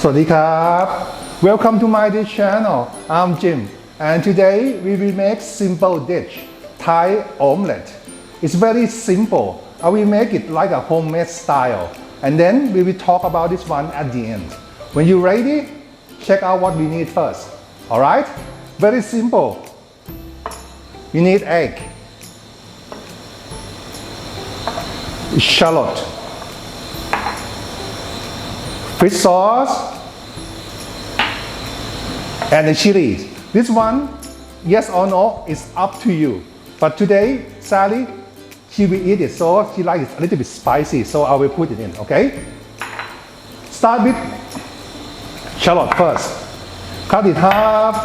สวัสดีครับ Welcome to my dish channel. I'm Jim, and today we will make simple dish, Thai omelet. It's very simple. I will make it like a homemade style, and then we will talk about this one at the end. When you're ready, check out what we need first. All right? Very simple. You need egg, shallot, fish sauce, and the chili. This one, yes or no, is up to you. But today, Sally, she will eat it, so she likes it a little bit spicy, so I will put it in, okay? Start with shallot first. Cut it half,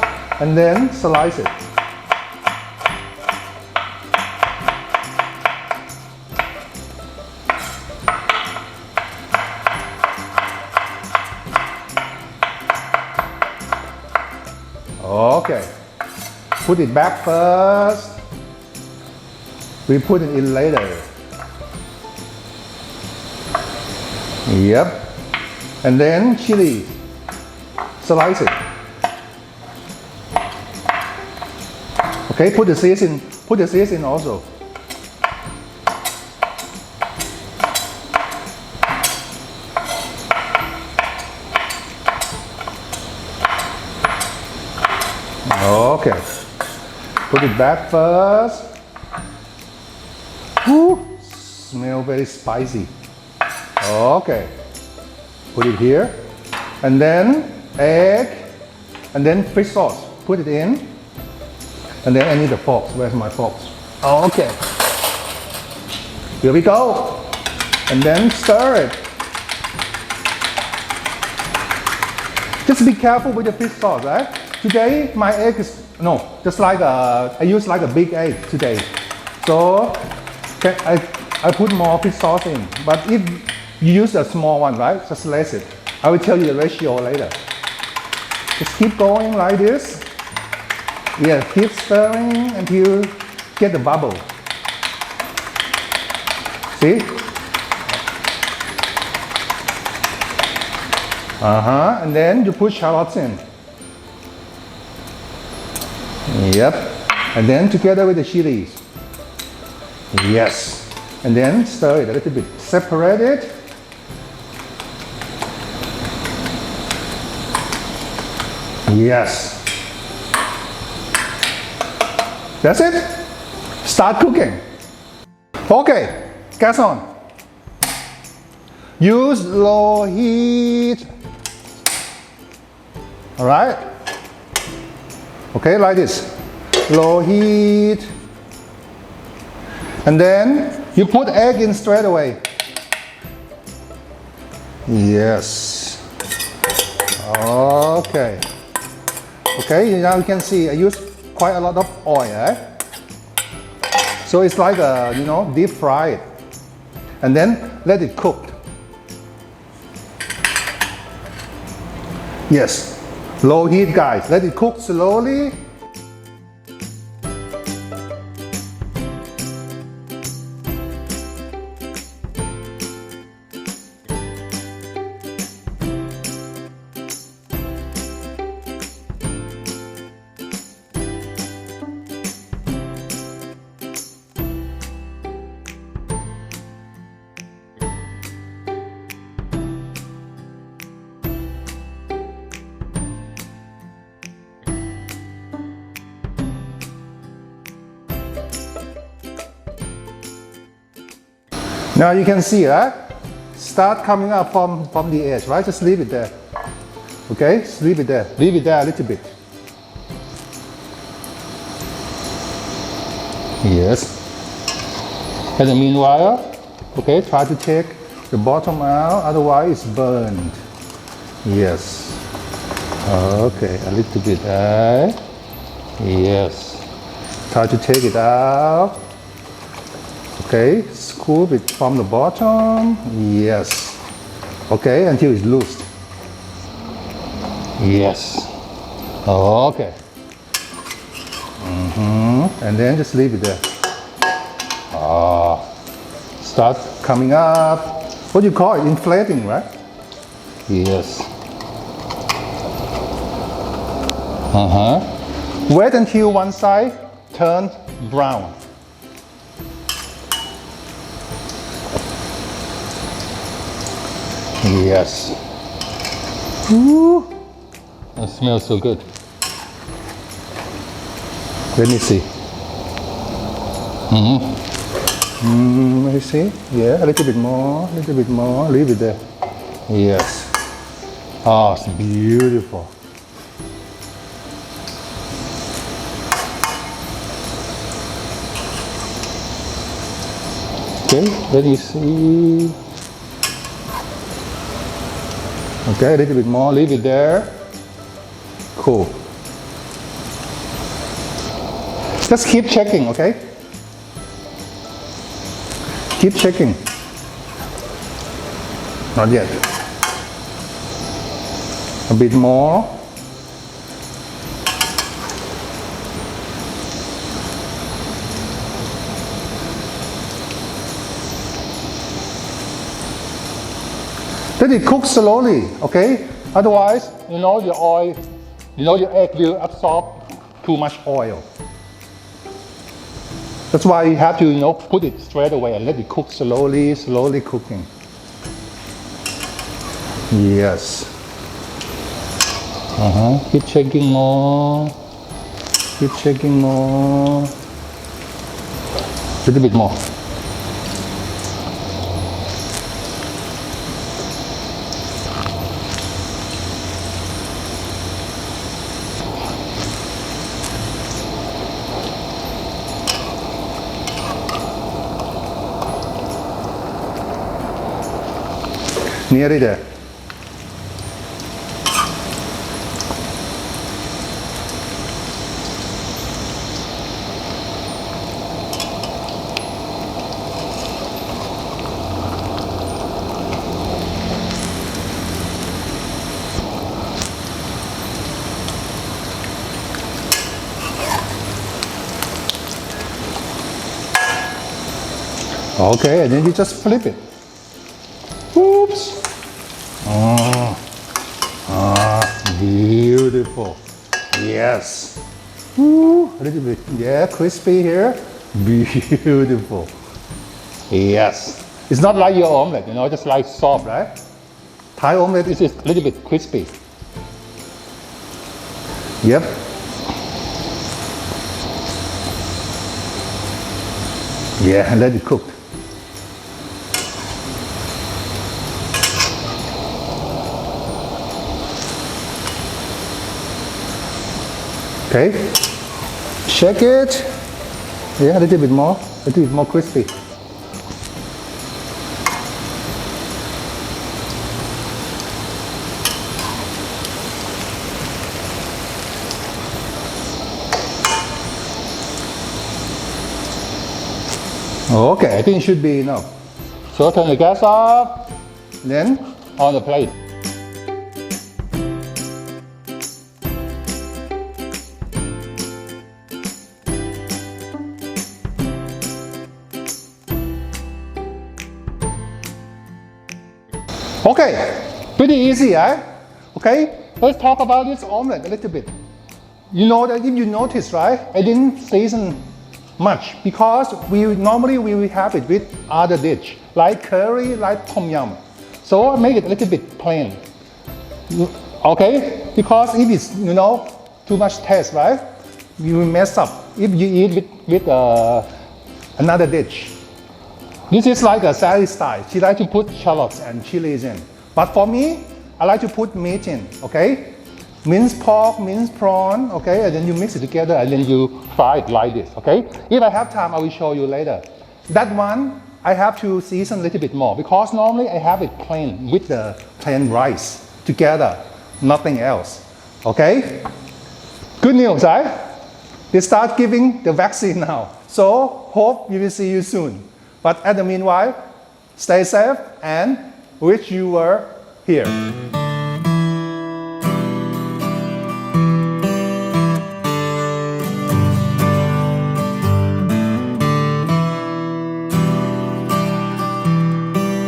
and then slice it. Okay, put it back first. We put it in later. Yep. And then chili. Slice it. Okay, put the seasoning. Put the seasoning also. Okay, put it back first. Ooh, smell very spicy. Okay, put it here, and then egg, and then fish sauce. Put it in, and then I need the forks. Where's my forks? Okay, here we go, and then stir it. Just be careful with the fish sauce, right? Today my egg is just like I use like a big egg today, so I put more fish sauce in. But if you use a small one, right, just less it. I will tell you the ratio later. Just keep going like this. Yeah, keep stirring until you get the bubble. See? And then you put shallots in. Yep, and then together with the chilies. Yes, and then stir it a little bit. Separate it. Yes. That's it. Start cooking. Okay, gas on. Use low heat. All right. Okay, like this, low heat, and then you put egg in straight away. Yes. Okay. Okay, now you can see I use quite a lot of oil, so it's like deep fried, and then let it cook. Yes. Low heat, guys. Let it cook slowly. Now you can see, right? Start coming up from the edge, right? Just leave it there. Okay, just leave it there. Leave it there a little bit. Yes. And then meanwhile, okay, try to take the bottom out, otherwise it's burned. Yes. Okay, a little bit, right? Yes. Try to take it out. Okay, scoop it from the bottom. Yes. Okay, until it's loose. Yes. Okay. And then just leave it there. Start coming up. What do you call it? Inflating, right? Yes. Wait until one side turns brown. Yes. Ooh, that smells so good. Let me see. Let me see. Yeah, a little bit more, leave it there. Yes. Oh, it's beautiful. Okay, let me see. Okay, a little bit more, leave it there. Cool. Just keep checking, okay? Keep checking. Not yet. A bit more. Let it cook slowly, okay? Otherwise, you know, the oil, you know, your egg will absorb too much oil. That's why you have to, you know, put it straight away and let it cook slowly, slowly cooking. Yes. Keep checking more. Keep checking more. A little bit more. Nearly there. Okay, and then you just flip it. Oops. Beautiful. Yes. Ooh, a little bit. Yeah, crispy here. Beautiful. Yes. It's not like your omelet, you know, just like soft, right? Thai omelet is a little bit crispy. Yep. Yeah, let it cook. Okay, check it. Yeah, a little bit more crispy. Okay, I think it should be enough. So turn the gas off, then on the plate. Okay, pretty easy, eh? Okay, let's talk about this omelet a little bit. You know that if you notice, right? I didn't season much because normally we will have it with other dish like curry, like tom yum. So I make it a little bit plain. Okay, because if it's, you know, too much taste, right? You will mess up if you eat with another dish. This is like a Sally style. She likes to put shallots and chilies in. But for me, I like to put meat in, okay? Minced pork, minced prawn, okay? And then you mix it together and then you fry it like this, okay? If I have time, I will show you later. That one, I have to season a little bit more because normally I have it plain with the plain rice together, nothing else, okay? Good news, right? They start giving the vaccine now. So hope we will see you soon. But at the meanwhile, stay safe and wish you were here.